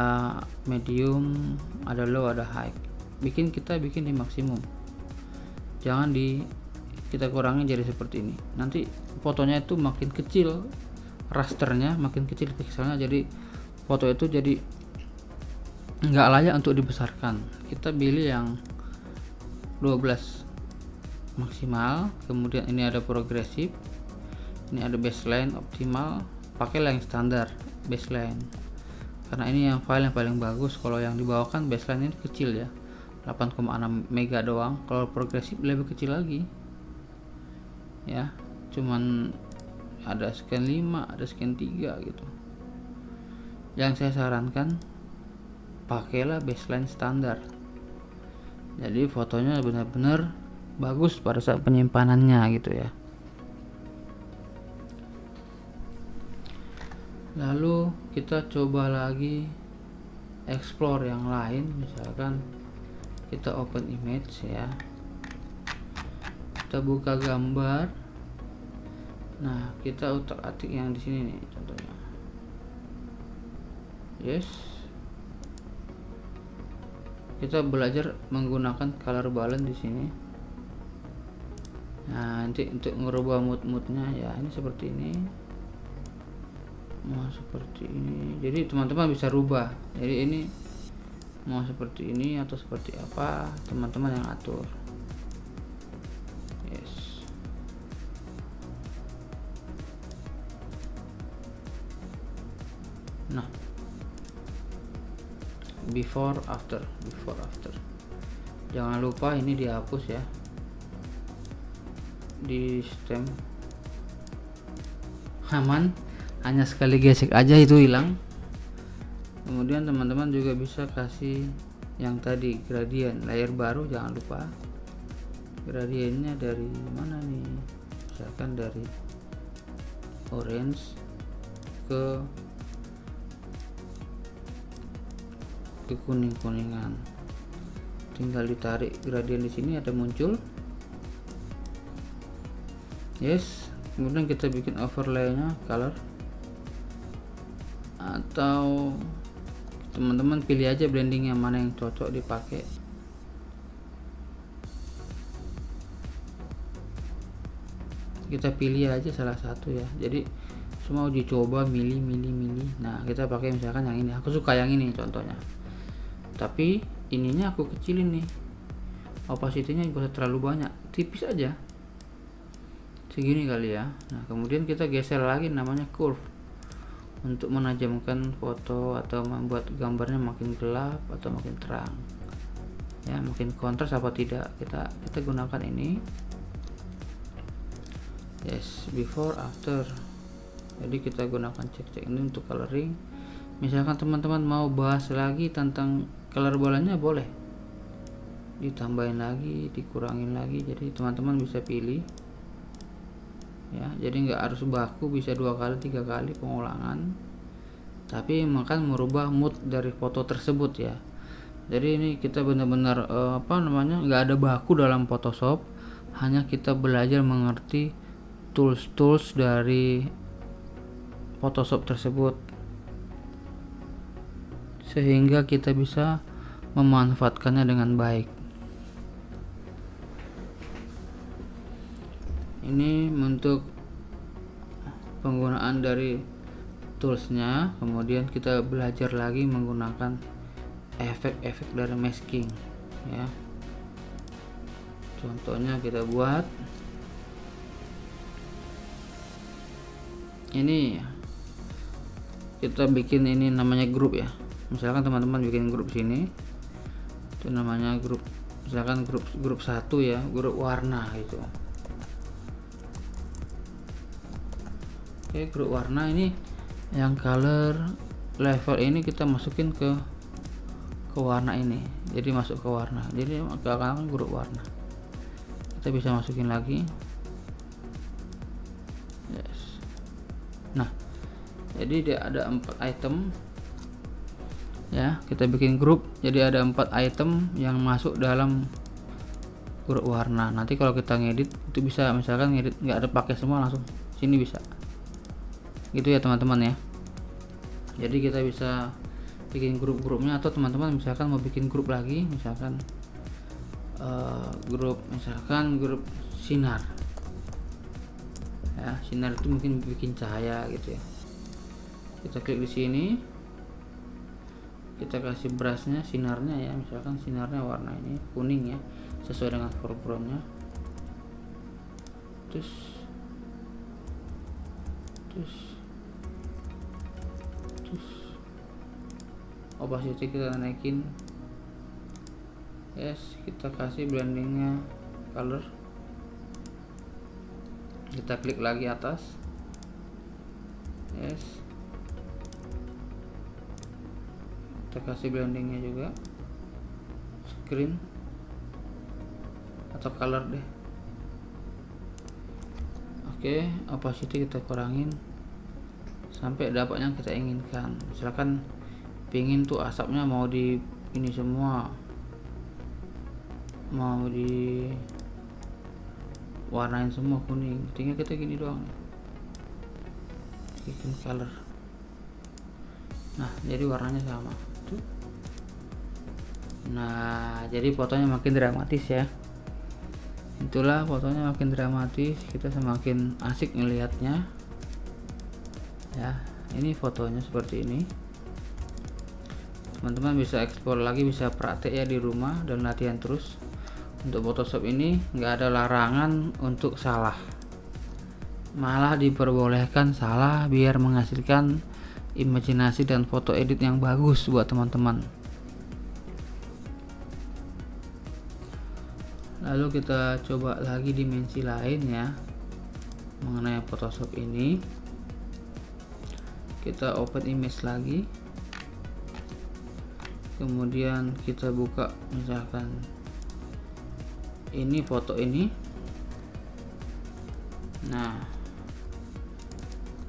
medium, ada low, ada high. Kita bikin di maksimum, jangan kita kurangi jadi seperti ini. Nanti fotonya itu makin kecil, rasternya makin kecil pixelnya, jadi foto itu jadi nggak layak untuk dibesarkan. Kita pilih yang 12 maksimal, kemudian ini ada progresif, ini ada baseline, optimal. Pakailah yang standar baseline, karena ini yang file yang paling bagus. Kalau yang dibawakan baseline ini kecil ya, 8,6 mega doang. Kalau progresif lebih kecil lagi ya, cuman ada scan 5, ada scan 3 gitu. Yang saya sarankan, pakailah baseline standar, jadi fotonya benar-benar bagus pada saat penyimpanannya gitu ya. Lalu kita coba lagi explore yang lain, misalkan kita open image ya, kita buka gambar. Nah kita utak-atik yang di sini nih contohnya. Yes, kita belajar menggunakan color balance di sini. Nah nanti untuk merubah moodnya ya, ini seperti ini, mau seperti ini. Jadi teman-teman bisa rubah, jadi ini mau seperti ini atau seperti apa, teman-teman yang atur. Yes, nah before after, jangan lupa ini dihapus ya, di stem aman, hanya sekali gesek aja itu hilang. Kemudian teman-teman juga bisa kasih yang tadi gradient, layer baru. Jangan lupa gradiennya dari mana nih, misalkan dari orange ke kuning-kuningan, tinggal ditarik gradient di sini ada muncul. Yes, kemudian kita bikin overlay-nya color, atau teman-teman pilih aja blending yang mana yang cocok dipakai. Kita pilih aja salah satu ya, jadi semua uji coba milih. Nah kita pakai misalkan yang ini, aku suka yang ini contohnya, tapi ininya aku kecilin nih, opacity-nya gak usah terlalu banyak, tipis aja segini kali ya. Nah kemudian kita geser lagi namanya curve, untuk menajamkan foto atau membuat gambarnya makin gelap atau makin terang ya, makin kontras apa tidak, kita gunakan ini. Yes, before after, jadi kita gunakan cek ini untuk coloring. Misalkan teman-teman mau bahas lagi tentang color bolanya, boleh ditambahin lagi, dikurangin lagi. Jadi teman-teman bisa pilih ya, jadi nggak harus baku, bisa 2 kali 3 kali pengulangan, tapi makan merubah mood dari foto tersebut ya. Jadi ini kita benar-benar nggak ada baku dalam Photoshop, hanya kita belajar mengerti tools dari Photoshop tersebut sehingga kita bisa memanfaatkannya dengan baik. Ini untuk penggunaan dari toolsnya. Kemudian kita belajar lagi menggunakan efek-efek dari masking ya. Contohnya kita buat ini, kita bikin ini namanya grup ya. Misalkan teman-teman bikin grup sini, itu namanya grup, misalkan grup 1 ya, grup warna gitu. Oke, grup warna ini yang color level ini kita masukin ke warna ini, jadi masuk ke warna, jadi akan grup warna. Kita bisa masukin lagi, yes. Nah, jadi dia ada 4 item ya, kita bikin grup, jadi ada 4 item yang masuk dalam grup warna. Nanti kalau kita ngedit itu bisa, misalkan ngedit nggak ada pakai semua, langsung sini bisa gitu ya teman-teman ya. Jadi kita bisa bikin grup-grupnya, atau teman-teman misalkan mau bikin grup lagi, misalkan grup sinar ya. Sinar itu mungkin bikin cahaya gitu ya. Kita klik di sini, kita kasih brushnya, sinarnya ya, misalkan sinarnya warna ini kuning ya, sesuai dengan foregroundnya. Terus opacity kita naikin, yes. Kita kasih blendingnya color, kita klik lagi atas, yes. Kita kasih blendingnya juga, screen atau color deh. Oke, opacity kita kurangin sampai dapat yang kita inginkan. Misalkan pingin tuh asapnya mau di ini semua, mau di warnain semua kuning, tinggal kita gini doang, bikin color. Nah, jadi warnanya sama tuh. Nah, jadi fotonya makin dramatis ya. Itulah fotonya makin dramatis, kita semakin asik ngelihatnya ya. Ini fotonya seperti ini. Teman-teman bisa eksplor lagi, bisa praktek ya di rumah dan latihan terus. Untuk Photoshop ini nggak ada larangan untuk salah, malah diperbolehkan salah biar menghasilkan imajinasi dan foto edit yang bagus buat teman-teman. Lalu kita coba lagi dimensi lain ya mengenai Photoshop ini. Kita open image lagi, kemudian kita buka misalkan ini foto ini. Nah,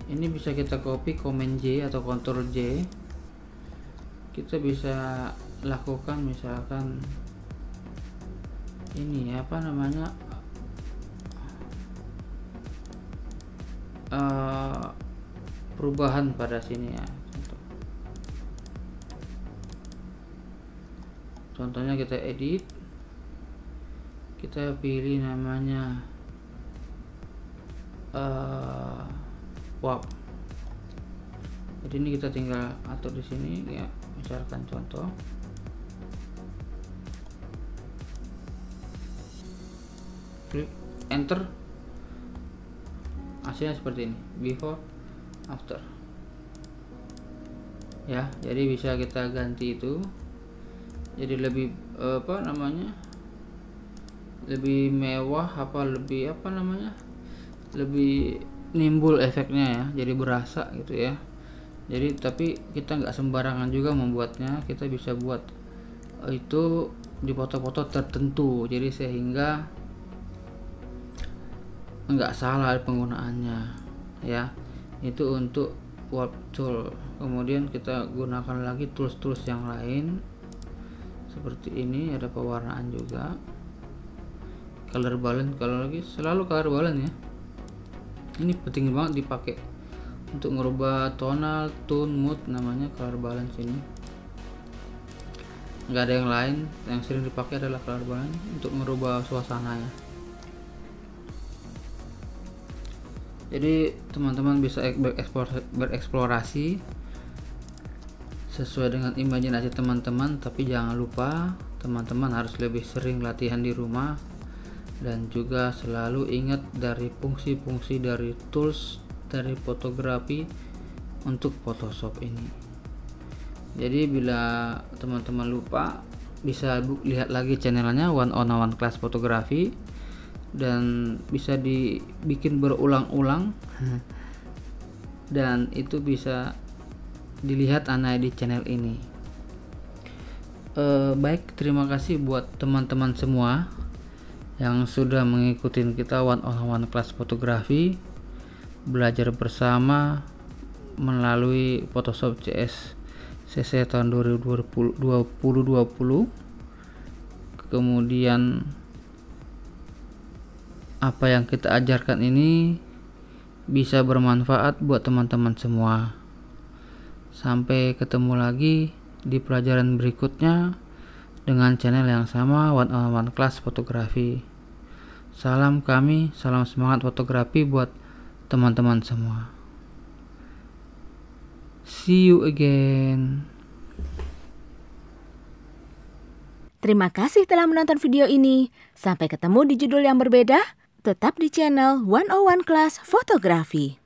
ini bisa kita copy, Command J atau Ctrl J. Kita bisa lakukan misalkan ini apa namanya, perubahan pada sini ya. Contohnya kita edit, kita pilih namanya WAP. Jadi ini kita tinggal atur di sini ya, misalkan contoh. Klik enter, hasilnya seperti ini, before after ya. Jadi bisa kita ganti itu jadi lebih lebih mewah, lebih nimbul efeknya ya, jadi berasa gitu ya. Jadi tapi kita nggak sembarangan juga membuatnya, kita bisa buat itu di foto-foto tertentu, jadi sehingga nggak salah penggunaannya ya. Itu untuk warp tool. Kemudian kita gunakan lagi tools-tools yang lain seperti ini, ada pewarnaan juga, color balance. Kalau lagi selalu color balance ya, ini penting banget dipakai untuk merubah tonal, tone, mood, namanya color balance ini. Nggak ada yang lain, yang sering dipakai adalah color balance untuk merubah suasana ya. Jadi teman-teman bisa bereksplorasi sesuai dengan imajinasi teman-teman, tapi jangan lupa teman-teman harus lebih sering latihan di rumah, dan juga selalu ingat dari fungsi-fungsi dari tools dari fotografi untuk Photoshop ini. Jadi bila teman-teman lupa, bisa lihat lagi channelnya One on One Class Fotografi, dan bisa dibikin berulang-ulang dan itu bisa dilihat di channel ini. Baik, terima kasih buat teman-teman semua yang sudah mengikuti kita One on One Class Fotografi, belajar bersama melalui Photoshop CS CC tahun 2020. Kemudian apa yang kita ajarkan ini bisa bermanfaat buat teman-teman semua. Sampai ketemu lagi di pelajaran berikutnya dengan channel yang sama, One on One Class Fotografi. Salam kami, salam semangat fotografi buat teman-teman semua. See you again. Terima kasih telah menonton video ini. Sampai ketemu di judul yang berbeda. Tetap di channel 101 Class Fotografi.